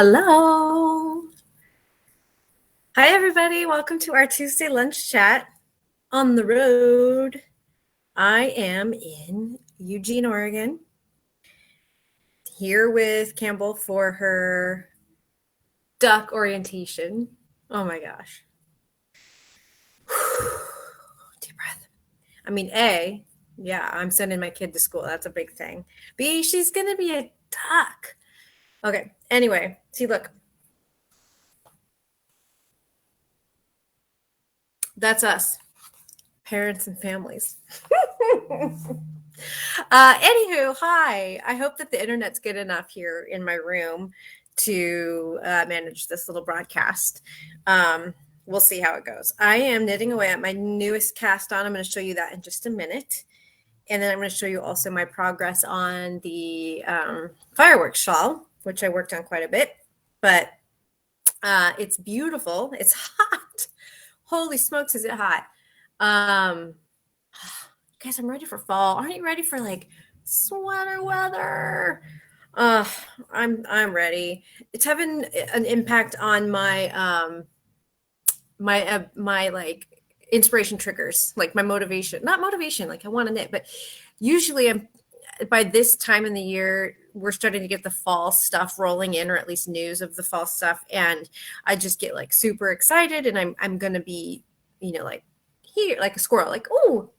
Hello. Hi, everybody. Welcome to our Tuesday lunch chat on the road. I am in Eugene, Oregon, here with Campbell for her duck orientation. Oh my gosh. Deep breath. I mean, A, yeah, I'm sending my kid to school. That's a big thing. B, she's going to be a duck. Okay. Anyway, see, look. That's us, parents and families. Anywho, hi. I hope that the internet's good enough here in my room to manage this little broadcast. We'll see how it goes. I am knitting away at my newest cast on. I'm going to show you that in just a minute. And then I'm going to show you also my progress on the Fireworks Shawl, which I worked on quite a bit. But it's beautiful. It's hot. Holy smokes, is it hot? Guys, I'm ready for fall. Aren't you ready for like sweater weather? I'm ready. It's having an impact on my my like inspiration triggers, like my motivation. Not motivation, like I want to knit, but usually by this time in the year we're starting to get the fall stuff rolling in, or at least news of the fall stuff, and I just get like super excited, and I'm gonna be, you know, like here like a squirrel, like ooh.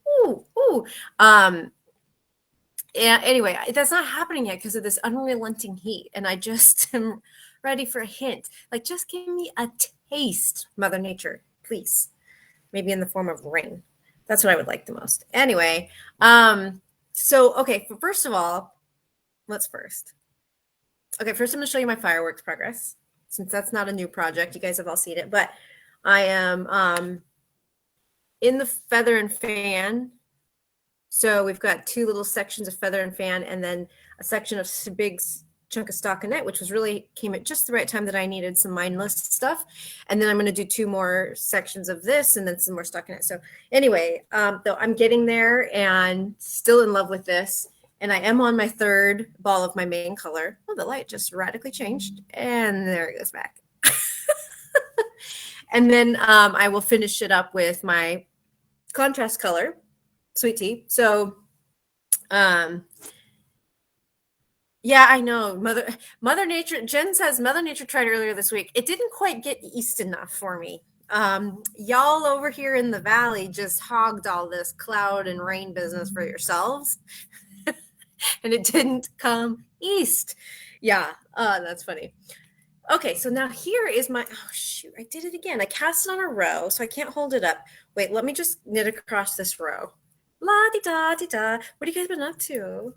Yeah, anyway, that's not happening yet because of this unrelenting heat, and I just am ready for a hint. Like, just give me a taste, Mother Nature, please. Maybe in the form of rain. That's what I would like the most. Anyway, so okay, first of all, first I'm going to show you my fireworks progress, since that's not a new project. You guys have all seen it, but I am in the feather and fan. So we've got two little sections of feather and fan, and then a section of big chunk of stockinette, which came at just the right time that I needed some mindless stuff. And then I'm going to do two more sections of this, and then some more stockinette. So anyway, though I'm getting there and still in love with this. And I am on my third ball of my main color. Oh, the light just radically changed, and there it goes back. And then I will finish it up with my contrast color, Sweet Tea. So, yeah, I know. Mother Nature, Jen says Mother Nature tried earlier this week. It didn't quite get east enough for me. Y'all over here in the valley just hogged all this cloud and rain business for yourselves. And it didn't come east. Yeah, that's funny. Okay, so now here is my, oh shoot, I did it again. I cast it on a row, so I can't hold it up. Wait, let me just knit across this row. La-di-da-di-da. What have you guys been up to?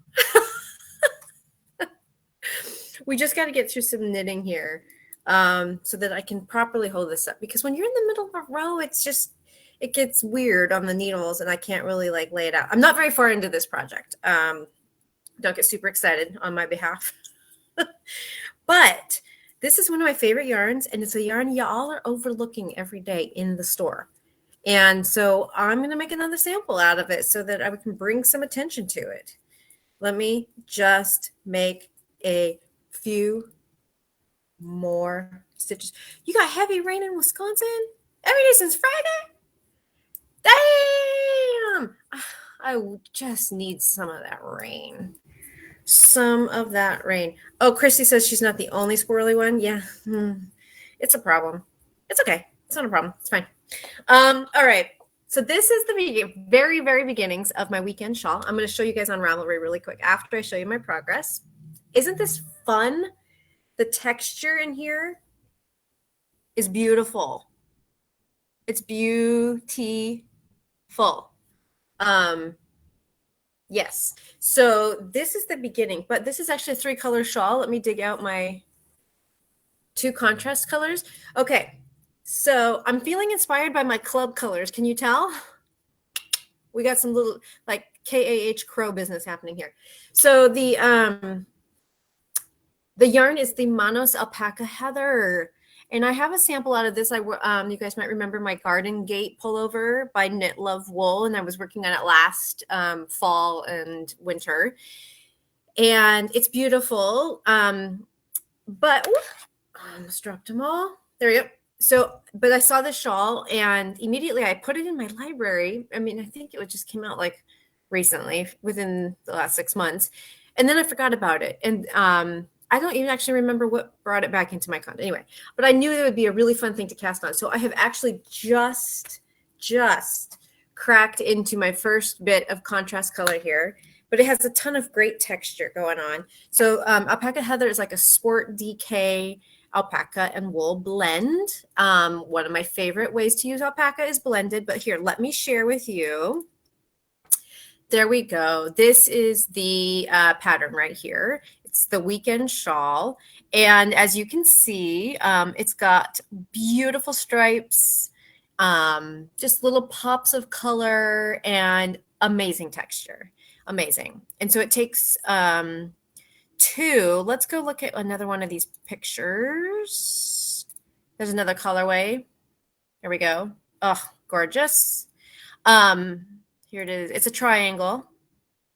We just got to get through some knitting here so that I can properly hold this up. Because when you're in the middle of a row, it gets weird on the needles, and I can't really like lay it out. I'm not very far into this project. Don't get super excited on my behalf. But this is one of my favorite yarns, and it's a yarn y'all are overlooking every day in the store. And so I'm going to make another sample out of it so that I can bring some attention to it. Let me just make a few more stitches. You got heavy rain in Wisconsin every day since Friday? Damn! I just need some of that rain. Some of that rain. Oh, Christy says she's not the only squirrely one. Yeah, it's a problem. It's okay. It's not a problem. It's fine. All right. So this is the very, very beginnings of my weekend shawl. I'm going to show you guys on Ravelry really quick after I show you my progress. Isn't this fun? The texture in here is beautiful. It's beautiful. Yes. So this is the beginning, but this is actually a 3-color shawl. Let me dig out my 2 contrast colors. Okay. So I'm feeling inspired by my club colors. Can you tell? We got some little like KAH crow business happening here. So the yarn is the Manos Alpaca Heather. And I have a sample out of this. You guys might remember my Garden Gate pullover by Knit Love Wool, and I was working on it last fall and winter. And it's beautiful. But I almost dropped them all. There we go. So, but I saw the shawl and immediately I put it in my library. I mean, I think it just came out like recently within the last 6 months. And then I forgot about it. And I don't even actually remember what brought it back into my content. Anyway, but I knew it would be a really fun thing to cast on. So I have actually just cracked into my first bit of contrast color here, but it has a ton of great texture going on. So Alpaca Heather is like a sport DK alpaca and wool blend. One of my favorite ways to use alpaca is blended, but here, let me share with you. There we go. This is the pattern right here. It's the Weekend Shawl. And as you can see, it's got beautiful stripes, just little pops of color and amazing texture. Amazing. And so it takes two. Let's go look at another one of these pictures. There's another colorway. Here we go. Oh, gorgeous. Here it is. It's a triangle.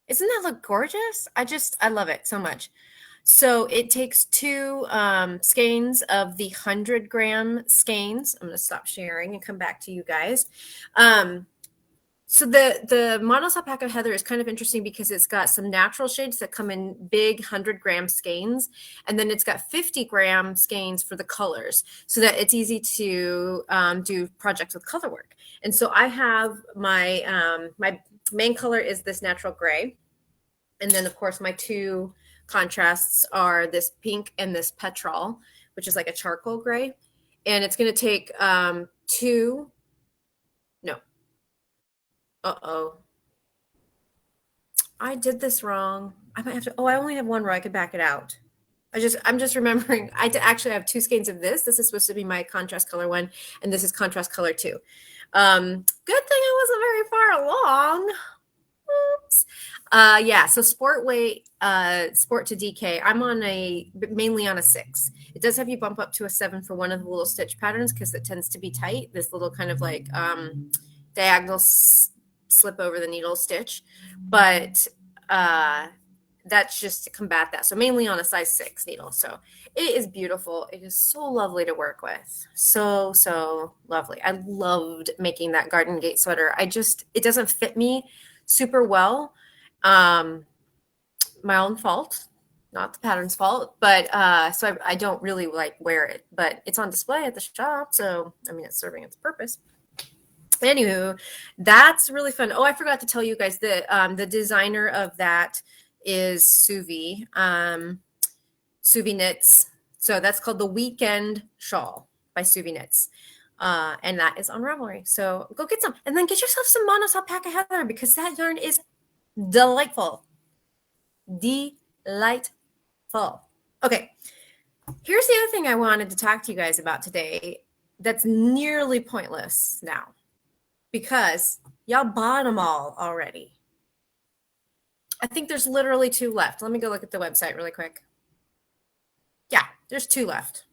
Isn't that look gorgeous? I love it so much. So it takes two skeins of the 100-gram skeins. I'm going to stop sharing and come back to you guys. So the Manos Alpaca Heather is kind of interesting because it's got some natural shades that come in big 100-gram skeins, and then it's got 50-gram skeins for the colors, so that it's easy to do projects with color work. And so I have my my main color is this natural gray, and then of course my two contrasts are this pink and this petrol, which is like a charcoal gray, and it's going to take two. No. Uh-oh. I did this wrong. I might have to, I only have one row. I could back it out. I'm just remembering, actually have two skeins of this. This is supposed to be my contrast color one, and this is contrast color 2. Good thing I wasn't very far along. Oops. Yeah, so sport weight, sport to DK, I'm on mainly on a 6. It does have you bump up to a 7 for one of the little stitch patterns because it tends to be tight. This little kind of like diagonal slip over the needle stitch, but that's just to combat that. So mainly on a size 6 needle. So it is beautiful. It is so lovely to work with. So lovely. I loved making that Garden Gate sweater. It doesn't fit me super well. My own fault, not the pattern's fault, but so I don't really like wear it, but it's on display at the shop. So, I mean, it's serving its purpose. Anywho, that's really fun. Oh, I forgot to tell you guys that the designer of that is SuviKnits. So that's called the Weekend Shawl by SuviKnits. And that is on Ravelry. So go get some. And then get yourself some Manos Alpaca Heather because that yarn is delightful. Delightful. Okay. Here's the other thing I wanted to talk to you guys about today that's nearly pointless now, because y'all bought them all already. I think there's literally 2 left. Let me go look at the website really quick. Yeah, there's 2 left.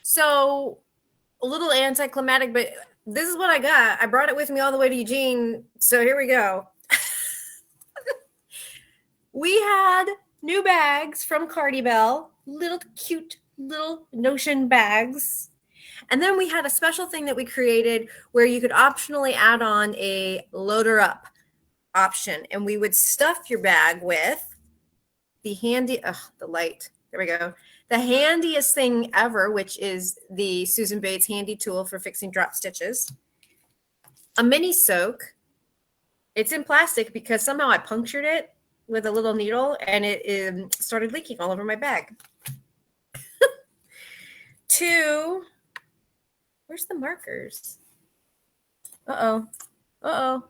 So a little anticlimactic, but this is what I got. I brought it with me all the way to Eugene. So here we go. We had new bags from Cardi Bell, little cute little Notion bags. And then we had a special thing that we created where you could optionally add on a loader up option. And we would stuff your bag with the handy, the light, there we go. The handiest thing ever, which is the Susan Bates handy tool for fixing drop stitches. A mini soak. It's in plastic because somehow I punctured it with a little needle and it started leaking all over my bag. 2, where's the markers? Uh-oh.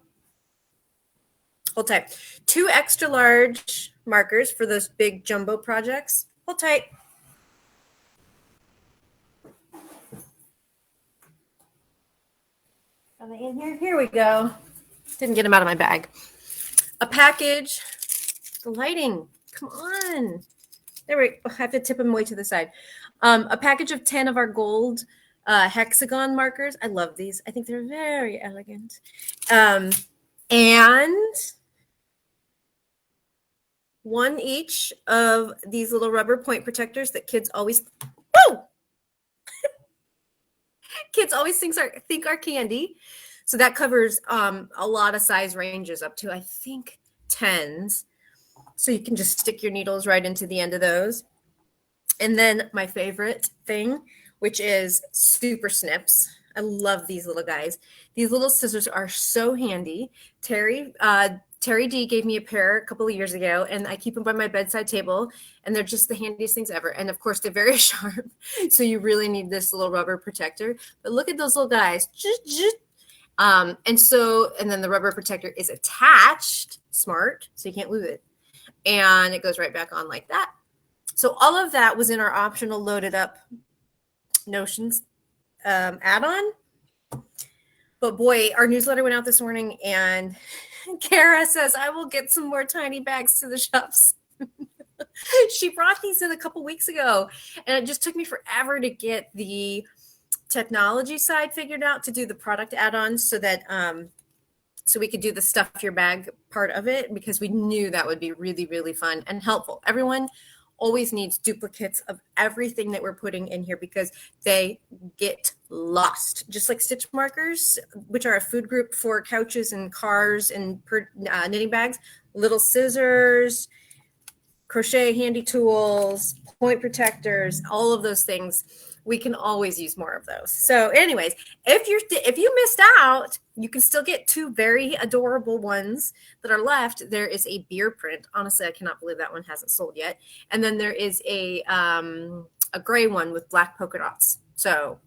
Hold tight. 2 extra large markers for those big jumbo projects. Hold tight. Are they in here? Here we go. Didn't get them out of my bag. A package. The lighting. Come on. There we go. I have to tip them way to the side. A package of 10 of our gold Hexagon markers. I love these. I think they're very elegant. And 1 each of these little rubber point protectors that kids always, woo! Kids always think are candy. So that covers a lot of size ranges up to, I think, 10s. So you can just stick your needles right into the end of those. And then my favorite thing, which is super snips. I love these little guys. These little scissors are so handy. Terry D gave me a pair a couple of years ago, and I keep them by my bedside table, and they're just the handiest things ever. And of course, they're very sharp, so you really need this little rubber protector. But look at those little guys. And then the rubber protector is attached, smart, so you can't lose it. And it goes right back on like that. So all of that was in our optional loaded up Notions add-on. But boy, our newsletter went out this morning, and Kara says, I will get some more tiny bags to the shops. She brought these in a couple weeks ago, and it just took me forever to get the technology side figured out to do the product add-ons so that so we could do the stuff your bag part of it, because we knew that would be really, really fun and helpful. Everyone always needs duplicates of everything that we're putting in here because they get lost. Just like stitch markers, which are a food group for couches and cars and knitting bags, little scissors, crochet handy tools, point protectors, all of those things. We can always use more of those. So anyways, if you missed out, you can still get two very adorable ones that are left. There is a beer print. Honestly, I cannot believe that one hasn't sold yet. And then there is a gray one with black polka dots. So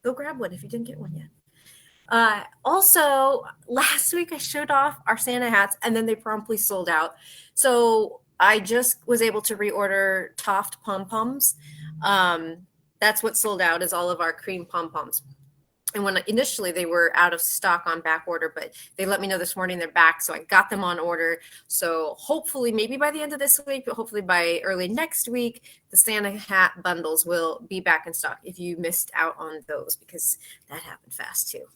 go grab one if you didn't get one yet. Also, last week I showed off our Santa hats, and then they promptly sold out. So I just was able to reorder Toft pom-poms. That's what sold out, is all of our cream pom-poms. And when initially they were out of stock on back order, but they let me know this morning they're back. So I got them on order. So hopefully, maybe by the end of this week, but hopefully by early next week, the Santa hat bundles will be back in stock if you missed out on those, because that happened fast too.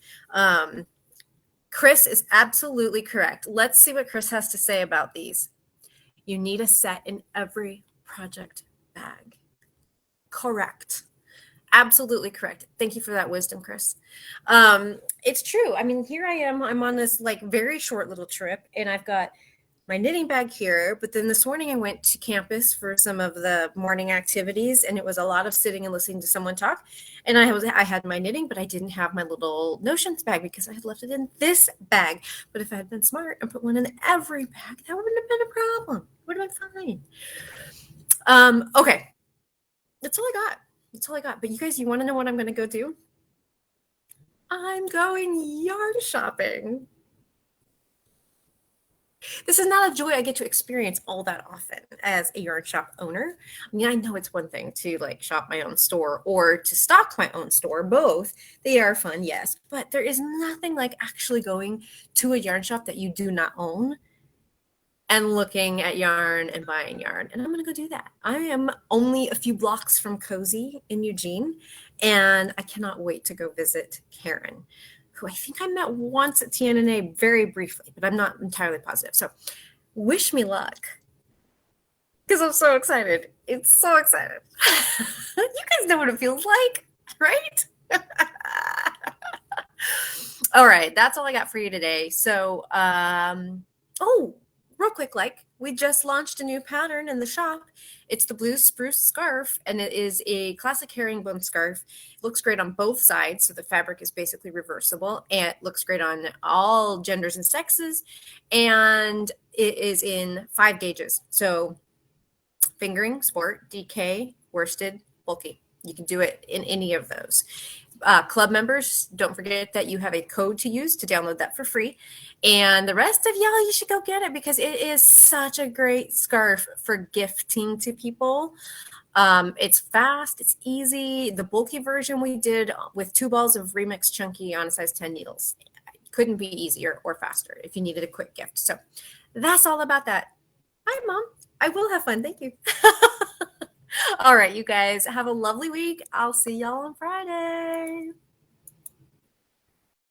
Chris is absolutely correct. Let's see what Chris has to say about these. You need a set in every project bag. Correct. Absolutely correct. Thank you for that wisdom, Chris. It's true. I mean, here I am. I'm on this like very short little trip, and I've got my knitting bag here. But then this morning I went to campus for some of the morning activities, and it was a lot of sitting and listening to someone talk. And I had my knitting, but I didn't have my little Notions bag because I had left it in this bag. But if I had been smart and put one in every bag, that wouldn't have been a problem. It would have been fine. Okay. That's all I got. That's all I got. But you guys, you want to know what I'm going to go do? I'm going yarn shopping. This is not a joy I get to experience all that often as a yarn shop owner. I mean, I know it's one thing to like shop my own store or to stock my own store. Both. They are fun, yes. But there is nothing like actually going to a yarn shop that you do not own and looking at yarn and buying yarn. And I'm going to go do that. I am only a few blocks from Cozy in Eugene, and I cannot wait to go visit Karen, who I think I met once at TNNA very briefly, but I'm not entirely positive. So wish me luck, because I'm so excited. It's so excited. You guys know what it feels like, right? All right, that's all I got for you today. So, real quick, we just launched a new pattern in the shop. It's the Blue Spruce scarf, and it is a classic herringbone scarf. It looks great on both sides, so the fabric is basically reversible, and it looks great on all genders and sexes, and it is in 5 gauges. So fingering, sport, DK, worsted, bulky. You can do it in any of those. Club members, don't forget that you have a code to use to download that for free. And the rest of y'all, you should go get it because it is such a great scarf for gifting to people. It's fast, it's easy. The bulky version we did with 2 balls of Remix Chunky on a size 10 needles. Couldn't be easier or faster if you needed a quick gift. So that's all about that. Bye, Mom. I will have fun. Thank you. All right, you guys, have a lovely week. I'll see y'all on Friday.